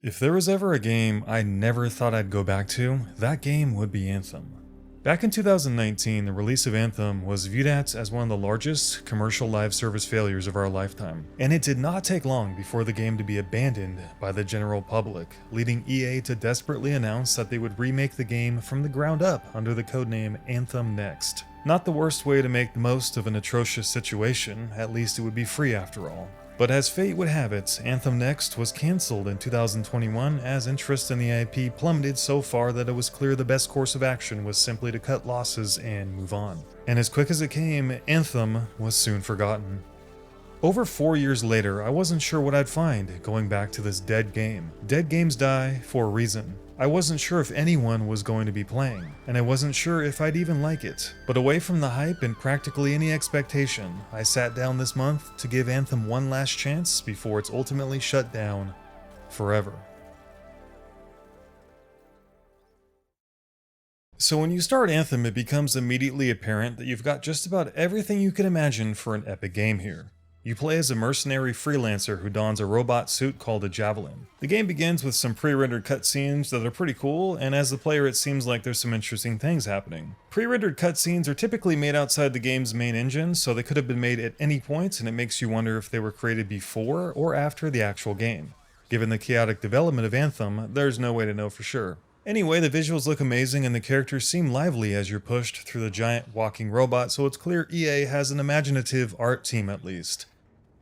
If there was ever a game I never thought I'd go back to, that game would be Anthem. Back in 2019, the release of Anthem was viewed as one of the largest commercial live service failures of our lifetime, and it did not take long before the game to be abandoned by the general public, leading EA to desperately announce that they would remake the game from the ground up under the codename Anthem Next. Not the worst way to make the most of an atrocious situation, at least it would be free after all. But as fate would have it, Anthem Next was cancelled in 2021 as interest in the IP plummeted so far that it was clear the best course of action was simply to cut losses and move on. And as quick as it came, Anthem was soon forgotten. Over 4 years later, I wasn't sure what I'd find going back to this dead game. Dead games die for a reason. I wasn't sure if anyone was going to be playing, and I wasn't sure if I'd even like it. But away from the hype and practically any expectation, I sat down this month to give Anthem one last chance before it's ultimately shut down forever. So when you start Anthem, it becomes immediately apparent that you've got just about everything you could imagine for an epic game here. You play as a mercenary freelancer who dons a robot suit called a Javelin. The game begins with some pre-rendered cutscenes that are pretty cool, and as the player it seems like there's some interesting things happening. Pre-rendered cutscenes are typically made outside the game's main engine, so they could have been made at any point, and it makes you wonder if they were created before or after the actual game. Given the chaotic development of Anthem, there's no way to know for sure. Anyway, the visuals look amazing and the characters seem lively as you're pushed through the giant walking robot, so it's clear EA has an imaginative art team at least.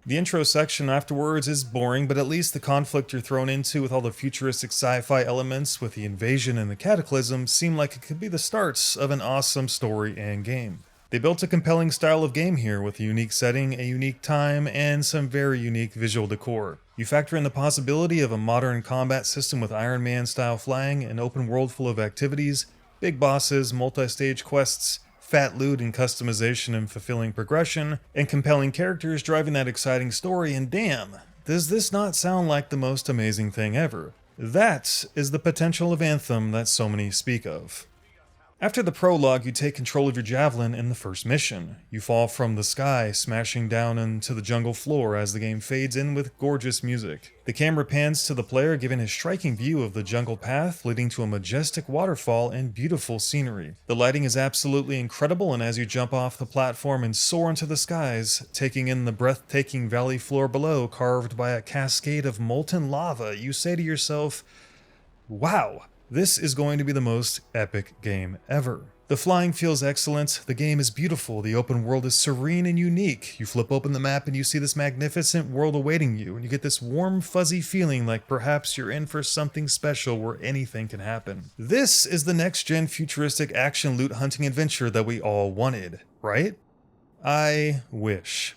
The intro section afterwards is boring, but at least the conflict you're thrown into with all the futuristic sci-fi elements with the invasion and the cataclysm seem like it could be the starts of an awesome story and game. They built a compelling style of game here with a unique setting, a unique time, and some very unique visual decor. You factor in the possibility of a modern combat system with Iron Man style flying, an open world full of activities, big bosses, multi-stage quests, fat loot and customization and fulfilling progression, and compelling characters driving that exciting story, and damn, does this not sound like the most amazing thing ever? That is the potential of Anthem that so many speak of. After the prologue, you take control of your Javelin in the first mission. You fall from the sky, smashing down into the jungle floor as the game fades in with gorgeous music. The camera pans to the player, giving a striking view of the jungle path, leading to a majestic waterfall and beautiful scenery. The lighting is absolutely incredible, and as you jump off the platform and soar into the skies, taking in the breathtaking valley floor below, carved by a cascade of molten lava, you say to yourself, "Wow! This is going to be the most epic game ever." The flying feels excellent, the game is beautiful, the open world is serene and unique. You flip open the map and you see this magnificent world awaiting you, and you get this warm, fuzzy feeling like perhaps you're in for something special where anything can happen. This is the next-gen futuristic action loot hunting adventure that we all wanted, right? I wish.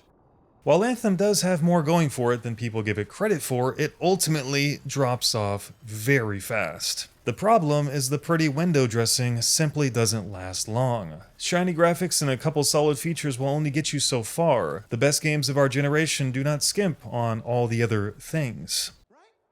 While Anthem does have more going for it than people give it credit for, it ultimately drops off very fast. The problem is the pretty window dressing simply doesn't last long. Shiny graphics and a couple solid features will only get you so far. The best games of our generation do not skimp on all the other things.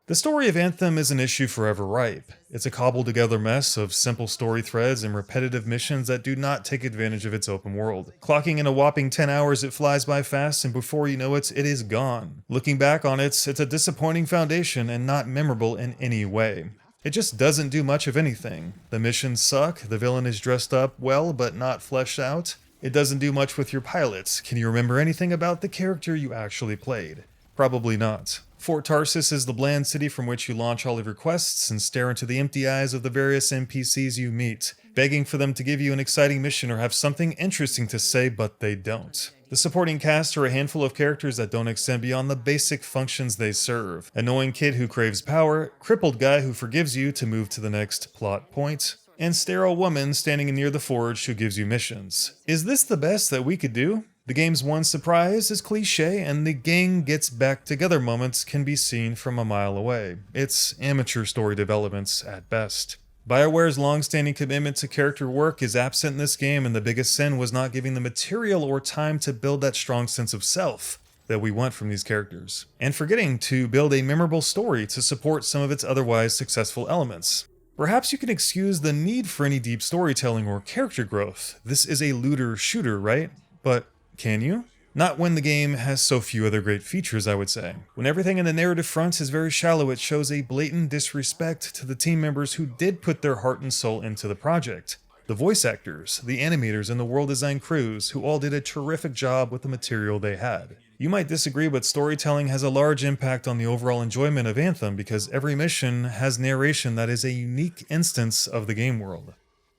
The story of Anthem is an issue forever ripe. It's a cobbled together mess of simple story threads and repetitive missions that do not take advantage of its open world. Clocking in a whopping 10 hours, it flies by fast, and before you know it, it is gone. Looking back on it, it's a disappointing foundation and not memorable in any way. It just doesn't do much of anything. The missions suck, the villain is dressed up well but not fleshed out. It doesn't do much with your pilots. Can you remember anything about the character you actually played? Probably not. Fort Tarsis is the bland city from which you launch all of your quests and stare into the empty eyes of the various NPCs you meet, begging for them to give you an exciting mission or have something interesting to say, but they don't. The supporting cast are a handful of characters that don't extend beyond the basic functions they serve. Annoying kid who craves power, crippled guy who forgives you to move to the next plot point, and sterile woman standing near the forge who gives you missions. Is this the best that we could do? The game's one surprise is cliche, and the gang gets back together moments can be seen from a mile away. It's amateur story developments at best. BioWare's long-standing commitment to character work is absent in this game, and the biggest sin was not giving the material or time to build that strong sense of self that we want from these characters, and forgetting to build a memorable story to support some of its otherwise successful elements. Perhaps you can excuse the need for any deep storytelling or character growth. This is a looter shooter, right? But can you? Not when the game has so few other great features, I would say. When everything in the narrative front is very shallow, it shows a blatant disrespect to the team members who did put their heart and soul into the project. The voice actors, the animators, and the world design crews, who all did a terrific job with the material they had. You might disagree, but storytelling has a large impact on the overall enjoyment of Anthem because every mission has narration that is a unique instance of the game world.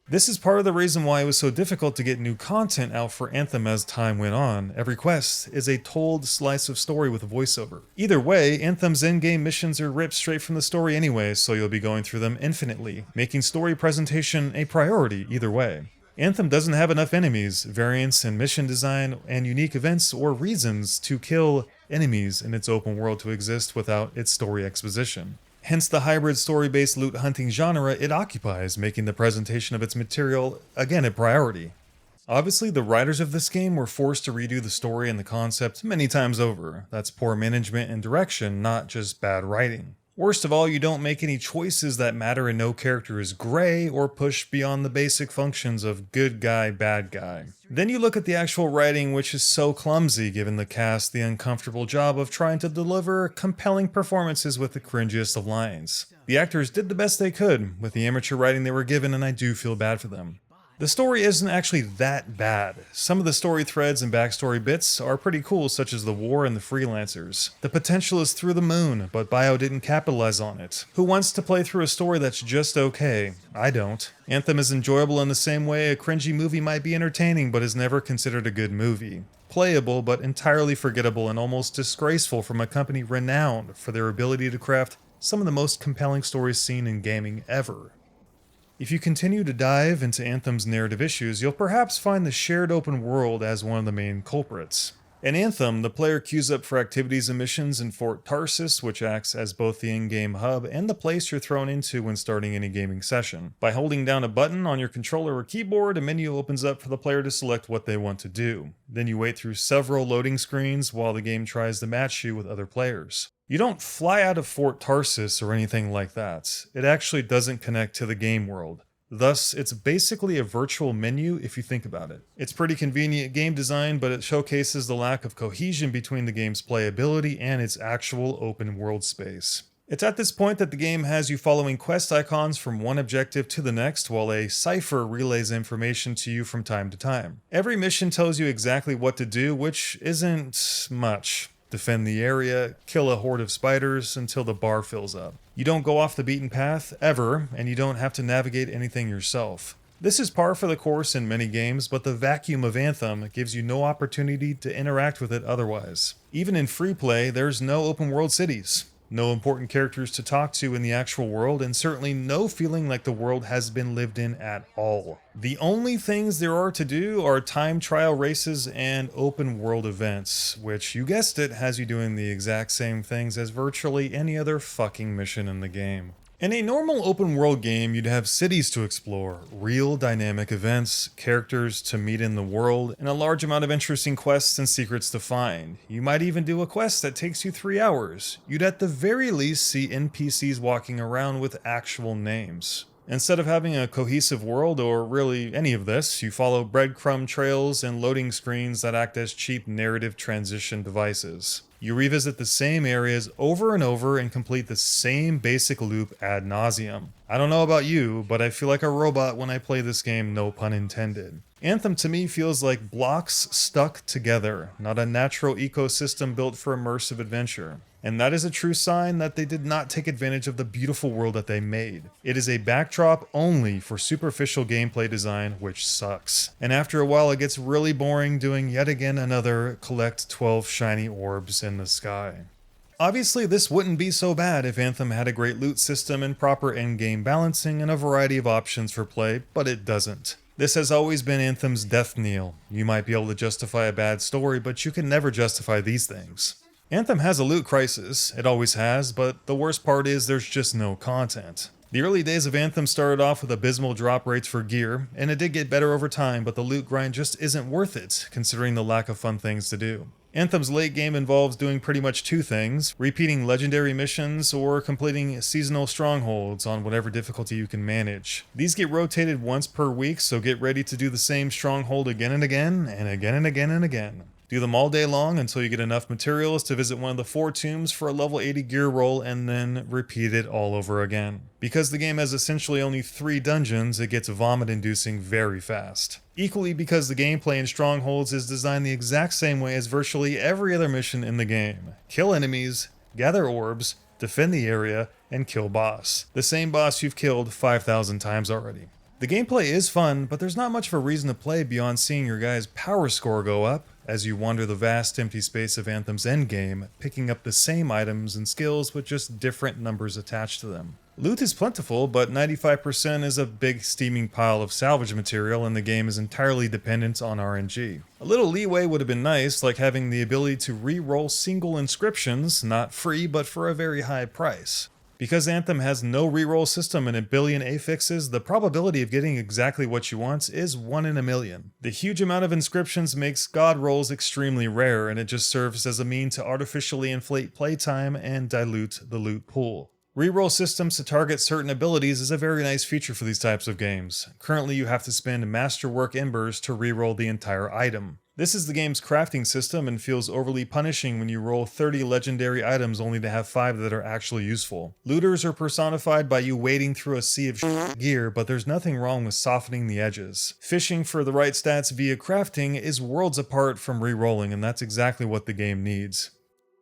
This is part of the reason why it was so difficult to get new content out for Anthem as time went on. Every quest is a told slice of story with a voiceover. Either way, Anthem's in-game missions are ripped straight from the story anyway, so you'll be going through them infinitely, making story presentation a priority either way. Anthem doesn't have enough enemies, variants in mission design, and unique events or reasons to kill enemies in its open world to exist without its story exposition. Hence the hybrid story-based loot hunting genre it occupies, making the presentation of its material, again, a priority. Obviously, the writers of this game were forced to redo the story and the concept many times over. That's poor management and direction, not just bad writing. Worst of all, you don't make any choices that matter and no character is gray or push beyond the basic functions of good guy, bad guy. Then you look at the actual writing, which is so clumsy given the cast the uncomfortable job of trying to deliver compelling performances with the cringiest of lines. The actors did the best they could with the amateur writing they were given, and I do feel bad for them. The story isn't actually that bad. Some of the story threads and backstory bits are pretty cool, such as the war and the freelancers. The potential is through the moon, but Bio didn't capitalize on it. Who wants to play through a story that's just okay? I don't. Anthem is enjoyable in the same way a cringy movie might be entertaining, but is never considered a good movie. Playable, but entirely forgettable and almost disgraceful from a company renowned for their ability to craft some of the most compelling stories seen in gaming ever. If you continue to dive into Anthem's narrative issues, you'll perhaps find the shared open world as one of the main culprits. In Anthem, the player queues up for activities and missions in Fort Tarsis, which acts as both the in-game hub and the place you're thrown into when starting any gaming session. By holding down a button on your controller or keyboard, a menu opens up for the player to select what they want to do. Then you wait through several loading screens while the game tries to match you with other players. You don't fly out of Fort Tarsis or anything like that. It actually doesn't connect to the game world. Thus, it's basically a virtual menu if you think about it. It's pretty convenient game design, but it showcases the lack of cohesion between the game's playability and its actual open world space. It's at this point that the game has you following quest icons from one objective to the next, while a cipher relays information to you from time to time. Every mission tells you exactly what to do, which isn't much. Defend the area, kill a horde of spiders until the bar fills up. You don't go off the beaten path, ever, and you don't have to navigate anything yourself. This is par for the course in many games, but the vacuum of Anthem gives you no opportunity to interact with it otherwise. Even in free play, there's no open world cities. No important characters to talk to in the actual world, and certainly no feeling like the world has been lived in at all. The only things there are to do are time trial races and open world events, which, you guessed it, has you doing the exact same things as virtually any other fucking mission in the game. In a normal open world game, you'd have cities to explore, real dynamic events, characters to meet in the world, and a large amount of interesting quests and secrets to find. You might even do a quest that takes you 3 hours. You'd at the very least see NPCs walking around with actual names. Instead of having a cohesive world, or really any of this, you follow breadcrumb trails and loading screens that act as cheap narrative transition devices. You revisit the same areas over and over and complete the same basic loop ad nauseum. I don't know about you, but I feel like a robot when I play this game, no pun intended. Anthem to me feels like blocks stuck together, not a natural ecosystem built for immersive adventure. And that is a true sign that they did not take advantage of the beautiful world that they made. It is a backdrop only for superficial gameplay design, which sucks. And after a while it gets really boring doing yet again another collect 12 shiny orbs in the sky. Obviously this wouldn't be so bad if Anthem had a great loot system and proper endgame balancing and a variety of options for play, but it doesn't. This has always been Anthem's death knell. You might be able to justify a bad story, but you can never justify these things. Anthem has a loot crisis, it always has, but the worst part is there's just no content. The early days of Anthem started off with abysmal drop rates for gear, and it did get better over time, but the loot grind just isn't worth it, considering the lack of fun things to do. Anthem's late game involves doing pretty much two things: repeating legendary missions or completing seasonal strongholds on whatever difficulty you can manage. These get rotated once per week, so get ready to do the same stronghold again and again, and again and again and again. Do them all day long until you get enough materials to visit one of the 4 tombs for a level 80 gear roll, and then repeat it all over again. Because the game has essentially only 3 dungeons, it gets vomit-inducing very fast. Equally because the gameplay in Strongholds is designed the exact same way as virtually every other mission in the game. Kill enemies, gather orbs, defend the area, and kill boss. The same boss you've killed 5,000 times already. The gameplay is fun, but there's not much of a reason to play beyond seeing your guy's power score go up as you wander the vast empty space of Anthem's endgame, picking up the same items and skills with just different numbers attached to them. Loot is plentiful, but 95% is a big steaming pile of salvage material, and the game is entirely dependent on RNG. A little leeway would have been nice, like having the ability to re-roll single inscriptions, not free but for a very high price. Because Anthem has no reroll system and a billion affixes, the probability of getting exactly what you want is 1 in a million. The huge amount of inscriptions makes god rolls extremely rare, and it just serves as a mean to artificially inflate playtime and dilute the loot pool. Reroll systems to target certain abilities is a very nice feature for these types of games. Currently, you have to spend Masterwork Embers to reroll the entire item. This is the game's crafting system and feels overly punishing when you roll 30 legendary items only to have 5 that are actually useful. Looters are personified by you wading through a sea of gear, but there's nothing wrong with softening the edges. Fishing for the right stats via crafting is worlds apart from re-rolling, and that's exactly what the game needs.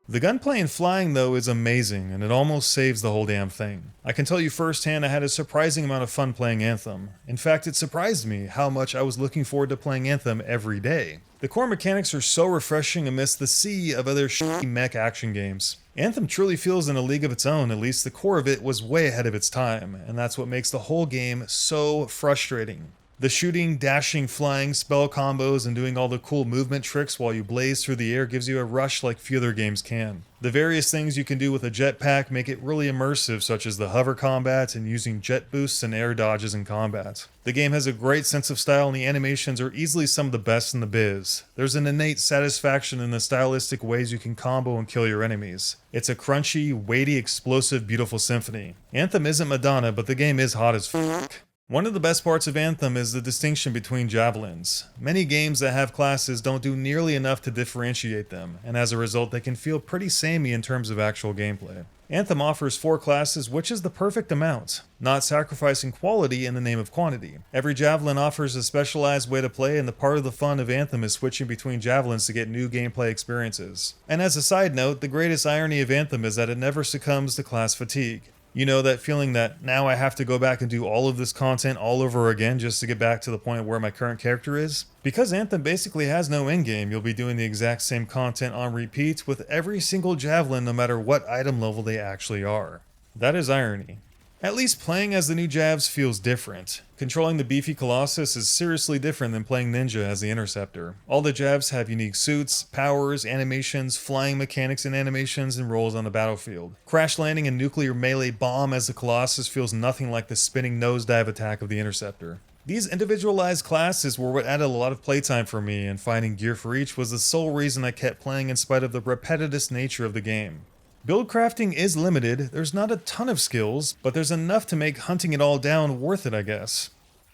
The gunplay and flying, though, is amazing, and it almost saves the whole damn thing. I can tell you firsthand I had a surprising amount of fun playing Anthem. In fact, it surprised me how much I was looking forward to playing Anthem every day. The core mechanics are so refreshing amidst the sea of other shitty mech action games. Anthem truly feels in a league of its own, at least the core of it was way ahead of its time, and that's what makes the whole game so frustrating. The shooting, dashing, flying, spell combos, and doing all the cool movement tricks while you blaze through the air gives you a rush like few other games can. The various things you can do with a jetpack make it really immersive, such as the hover combat and using jet boosts and air dodges in combat. The game has a great sense of style, and the animations are easily some of the best in the biz. There's an innate satisfaction in the stylistic ways you can combo and kill your enemies. It's a crunchy, weighty, explosive, beautiful symphony. Anthem isn't Madonna, but the game is hot as f***. One of the best parts of Anthem is the distinction between javelins. Many games that have classes don't do nearly enough to differentiate them, and as a result they can feel pretty samey in terms of actual gameplay. Anthem offers 4 classes, which is the perfect amount, not sacrificing quality in the name of quantity. Every javelin offers a specialized way to play, and the part of the fun of Anthem is switching between javelins to get new gameplay experiences. And as a side note, the greatest irony of Anthem is that it never succumbs to class fatigue. You know, that feeling that now I have to go back and do all of this content all over again just to get back to the point where my current character is? Because Anthem basically has no endgame, you'll be doing the exact same content on repeat with every single javelin no matter what item level they actually are. That is irony. At least playing as the new Javs feels different. Controlling the beefy Colossus is seriously different than playing Ninja as the Interceptor. All the Javs have unique suits, powers, animations, flying mechanics and animations, and roles on the battlefield. Crash landing a nuclear melee bomb as the Colossus feels nothing like the spinning nosedive attack of the Interceptor. These individualized classes were what added a lot of playtime for me, and finding gear for each was the sole reason I kept playing in spite of the repetitive nature of the game. Build crafting is limited, there's not a ton of skills, but there's enough to make hunting it all down worth it, I guess.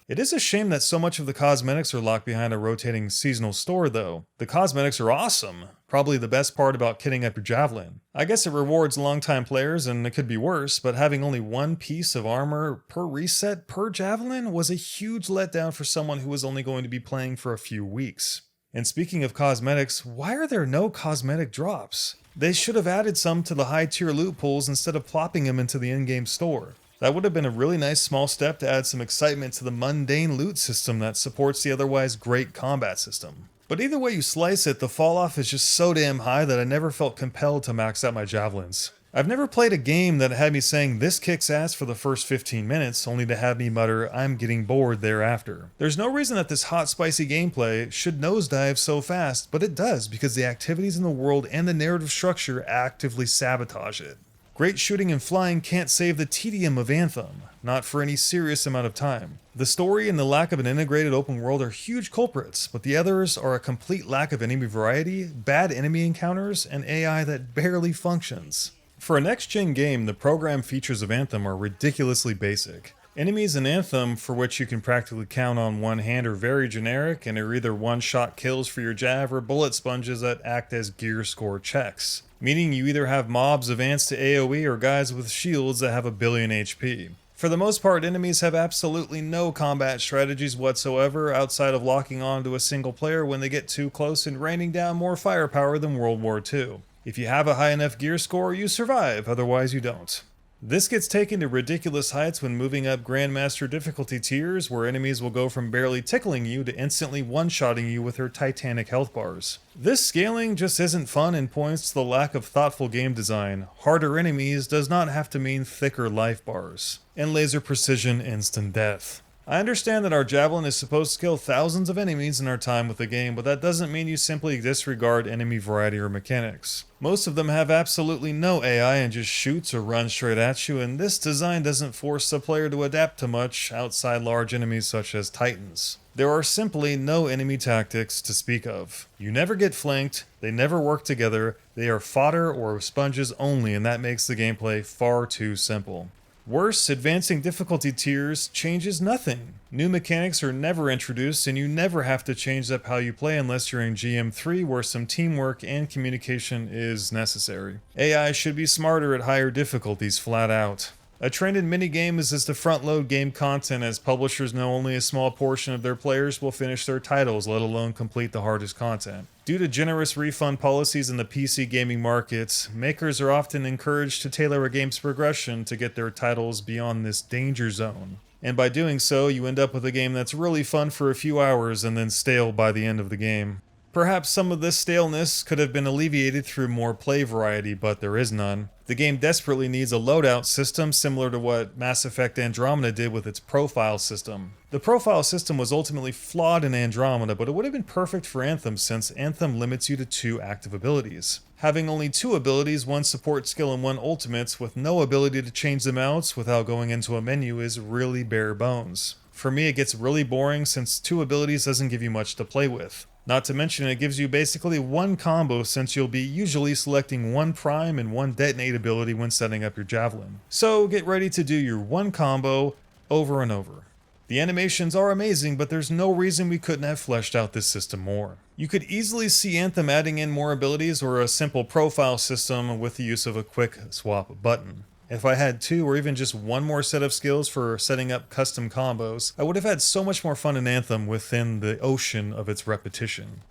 It is a shame that so much of the cosmetics are locked behind a rotating seasonal store, though. The cosmetics are awesome, probably the best part about kitting up your Javelin. I guess it rewards longtime players, and it could be worse, but having only 1 piece of armor per reset per Javelin was a huge letdown for someone who was only going to be playing for a few weeks. And speaking of cosmetics, why are there no cosmetic drops? They should have added some to the high tier loot pools instead of plopping them into the in-game store. That would have been a really nice small step to add some excitement to the mundane loot system that supports the otherwise great combat system. But either way you slice it, the fall off is just so damn high that I never felt compelled to max out my javelins. I've never played a game that had me saying this kicks ass for the first 15 minutes, only to have me mutter I'm getting bored thereafter. There's no reason that this hot spicy gameplay should nosedive so fast, but it does because the activities in the world and the narrative structure actively sabotage it. Great shooting and flying can't save the tedium of Anthem, not for any serious amount of time. The story and the lack of an integrated open world are huge culprits, but the others are a complete lack of enemy variety, bad enemy encounters, and AI that barely functions. For a next-gen game, the program features of Anthem are ridiculously basic. Enemies in Anthem, for which you can practically count on one hand, are very generic and are either one-shot kills for your Jav or bullet sponges that act as gear score checks, meaning you either have mobs advanced to AoE or guys with shields that have a billion HP. For the most part, enemies have absolutely no combat strategies whatsoever outside of locking on to a single player when they get too close and raining down more firepower than World War II. If you have a high enough gear score, you survive, otherwise you don't. This gets taken to ridiculous heights when moving up Grandmaster difficulty tiers, where enemies will go from barely tickling you to instantly one-shotting you with their titanic health bars. This scaling just isn't fun and points to the lack of thoughtful game design. Harder enemies does not have to mean thicker life bars and laser precision instant death. I understand that our Javelin is supposed to kill thousands of enemies in our time with the game, but that doesn't mean you simply disregard enemy variety or mechanics. Most of them have absolutely no AI and just shoots or runs straight at you, and this design doesn't force the player to adapt to much outside large enemies such as Titans. There are simply no enemy tactics to speak of. You never get flanked, they never work together, they are fodder or sponges only, and that makes the gameplay far too simple. Worse, advancing difficulty tiers changes nothing. New mechanics are never introduced, and you never have to change up how you play unless you're in GM3 where some teamwork and communication is necessary. AI should be smarter at higher difficulties flat out. A trend in minigames is to front-load game content, as publishers know only a small portion of their players will finish their titles, let alone complete the hardest content. Due to generous refund policies in the PC gaming markets, makers are often encouraged to tailor a game's progression to get their titles beyond this danger zone. And by doing so, you end up with a game that's really fun for a few hours and then stale by the end of the game. Perhaps some of this staleness could have been alleviated through more play variety, but there is none. The game desperately needs a loadout system similar to what Mass Effect Andromeda did with its profile system. The profile system was ultimately flawed in Andromeda, but it would have been perfect for Anthem since Anthem limits you to 2 active abilities. Having only 2 abilities, 1 support skill and 1 ultimates, with no ability to change them out without going into a menu is really bare bones. For me, it gets really boring since 2 abilities doesn't give you much to play with. Not to mention it gives you basically 1 combo since you'll be usually selecting 1 prime and 1 detonate ability when setting up your Javelin. So get ready to do your 1 combo over and over. The animations are amazing, but there's no reason we couldn't have fleshed out this system more. You could easily see Anthem adding in more abilities or a simple profile system with the use of a quick swap button. If I had 2 or even just 1 more set of skills for setting up custom combos, I would have had so much more fun in Anthem within the ocean of its repetition.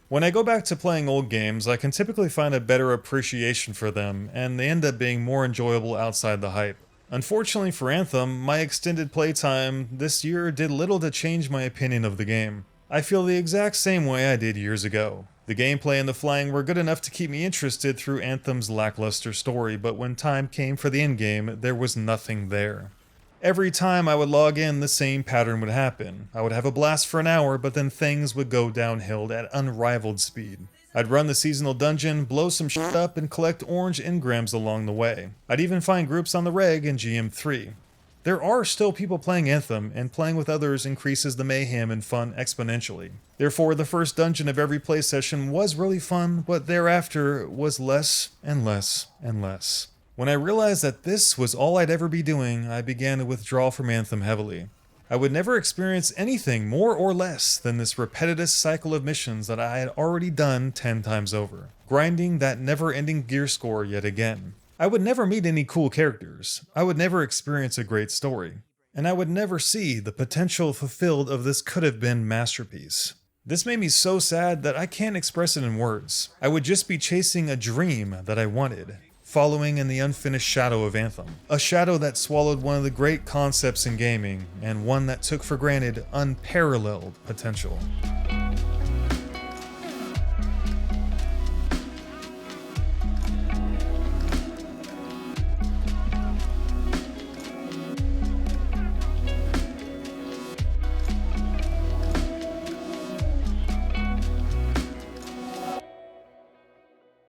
When I go back to playing old games, I can typically find a better appreciation for them, and they end up being more enjoyable outside the hype. Unfortunately for Anthem, my extended playtime this year did little to change my opinion of the game. I feel the exact same way I did years ago. The gameplay and the flying were good enough to keep me interested through Anthem's lackluster story, but when time came for the endgame, there was nothing there. Every time I would log in, the same pattern would happen. I would have a blast for an hour, but then things would go downhill at unrivaled speed. I'd run the seasonal dungeon, blow some shit up, and collect orange engrams along the way. I'd even find groups on the reg in GM3. There are still people playing Anthem, and playing with others increases the mayhem and fun exponentially. Therefore, the first dungeon of every play session was really fun, but thereafter was less and less and less. When I realized that this was all I'd ever be doing, I began to withdraw from Anthem heavily. I would never experience anything more or less than this repetitive cycle of missions that I had already done 10 times over, grinding that never-ending gear score yet again. I would never meet any cool characters, I would never experience a great story, and I would never see the potential fulfilled of this could-have-been masterpiece. This made me so sad that I can't express it in words. I would just be chasing a dream that I wanted, following in the unfinished shadow of Anthem. A shadow that swallowed one of the great concepts in gaming, and one that took for granted unparalleled potential.